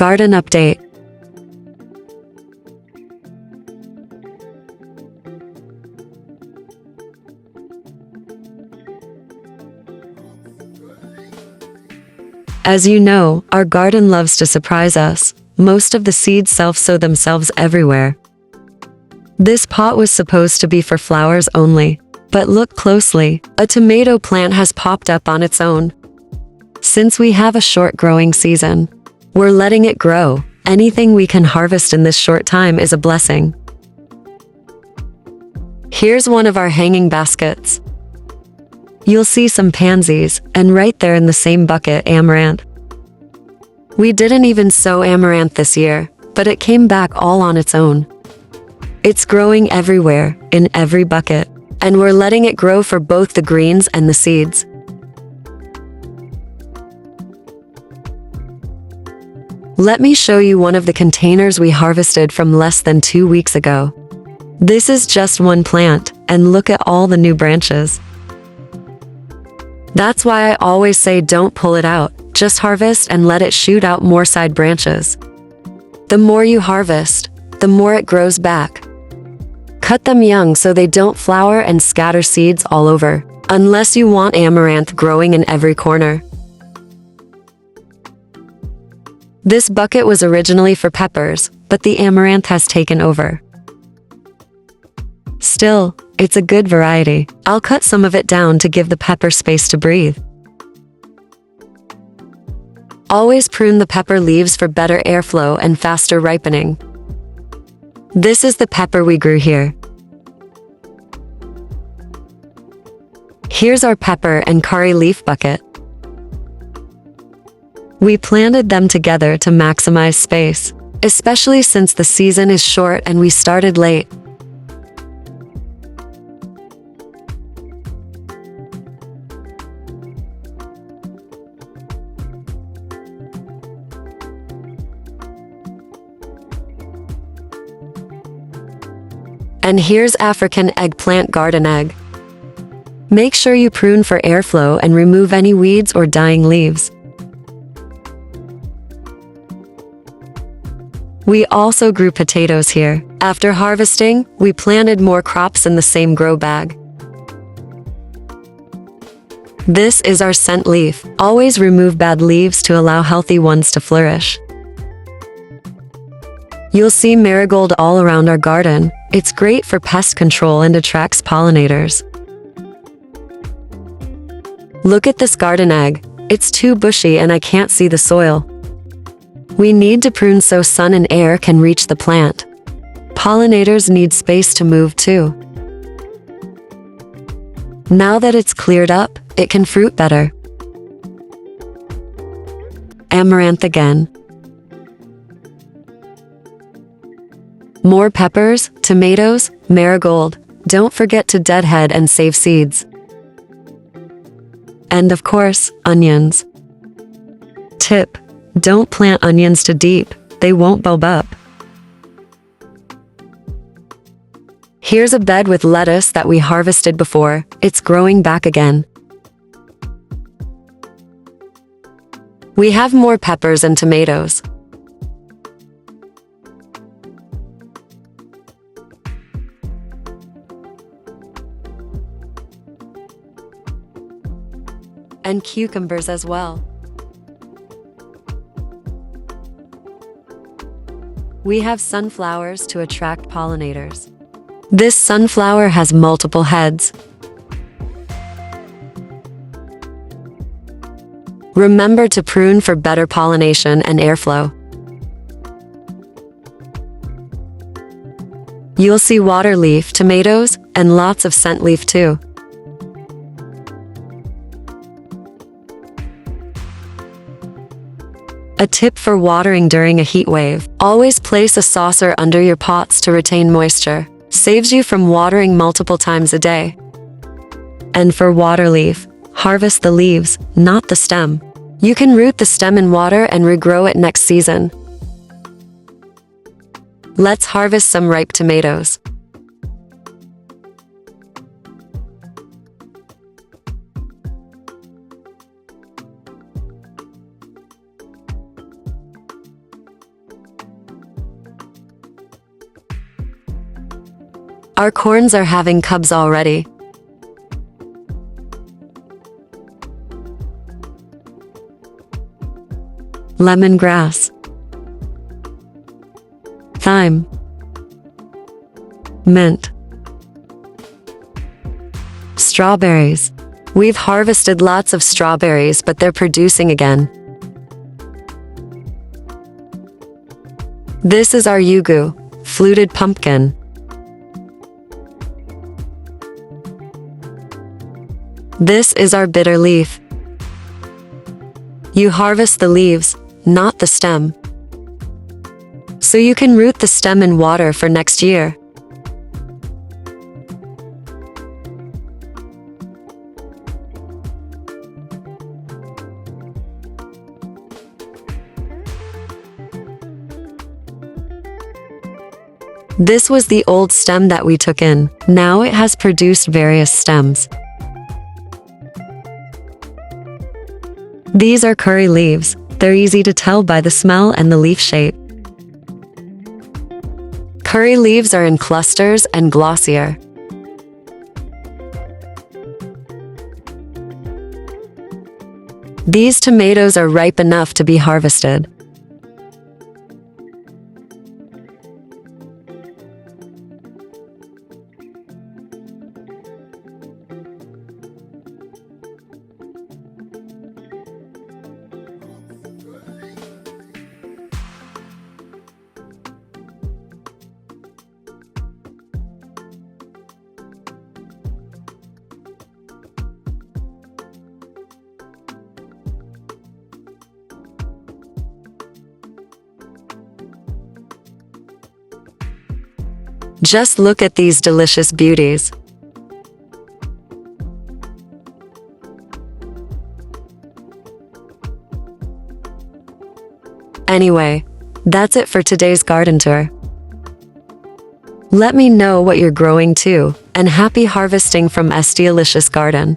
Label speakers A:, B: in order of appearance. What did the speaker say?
A: Garden update. As you know, our garden loves to surprise us. Most of the seeds self-sow themselves everywhere. This pot was supposed to be for flowers only, but look closely, a tomato plant has popped up on its own. Since we have a short growing season, we're letting it grow. Anything we can harvest in this short time is a blessing. Here's one of our hanging baskets. You'll see some pansies, and right there in the same bucket, amaranth. We didn't even sow amaranth this year, but it came back all on its own. It's growing everywhere, in every bucket, and we're letting it grow for both the greens and the seeds. Let me show you one of the containers we harvested from less than 2 weeks ago. This is just one plant, and look at all the new branches. That's why I always say don't pull it out, just harvest and let it shoot out more side branches. The more you harvest, the more it grows back. Cut them young so they don't flower and scatter seeds all over, unless you want amaranth growing in every corner. This bucket was originally for peppers, but the amaranth has taken over. Still, it's a good variety. I'll cut some of it down to give the pepper space to breathe. Always prune the pepper leaves for better airflow and faster ripening. This is the pepper we grew here. Here's our pepper and curry leaf bucket. We planted them together to maximize space, especially since the season is short and we started late. And here's African eggplant garden egg. Make sure you prune for airflow and remove any weeds or dying leaves. We also grew potatoes here. After harvesting, we planted more crops in the same grow bag. This is our scent leaf. Always remove bad leaves to allow healthy ones to flourish. You'll see marigold all around our garden. It's great for pest control and attracts pollinators. Look at this garden egg. It's too bushy and I can't see the soil. We need to prune so sun and air can reach the plant. Pollinators need space to move too. Now that it's cleared up, it can fruit better. Amaranth again. More peppers, tomatoes, marigold. Don't forget to deadhead and save seeds. And of course, onions. Tip: don't plant onions too deep, they won't bulb up. Here's a bed with lettuce that we harvested before. It's growing back again. We have more peppers and tomatoes. And cucumbers as well. We have sunflowers to attract pollinators. This sunflower has multiple heads. Remember to prune for better pollination and airflow. You'll see water leaf, tomatoes, and lots of scent leaf too. A tip for watering during a heat wave: always place a saucer under your pots to retain moisture. Saves you from watering multiple times a day. And for water leaf, harvest the leaves, not the stem. You can root the stem in water and regrow it next season. Let's harvest some ripe tomatoes. Our corns are having cubs already. Lemongrass, thyme, mint, strawberries. We've harvested lots of strawberries, but they're producing again. This is our yugu, fluted pumpkin. This is our bitter leaf. You harvest the leaves, not the stem, so you can root the stem in water for next year. This was the old stem that we took in. Now it has produced various stems. These are curry leaves. They're easy to tell by the smell and the leaf shape. Curry leaves are in clusters and glossier. These tomatoes are ripe enough to be harvested. Just look at these delicious beauties. Anyway, that's it for today's garden tour. Let me know what you're growing too, and happy harvesting from Esteelicious Garden.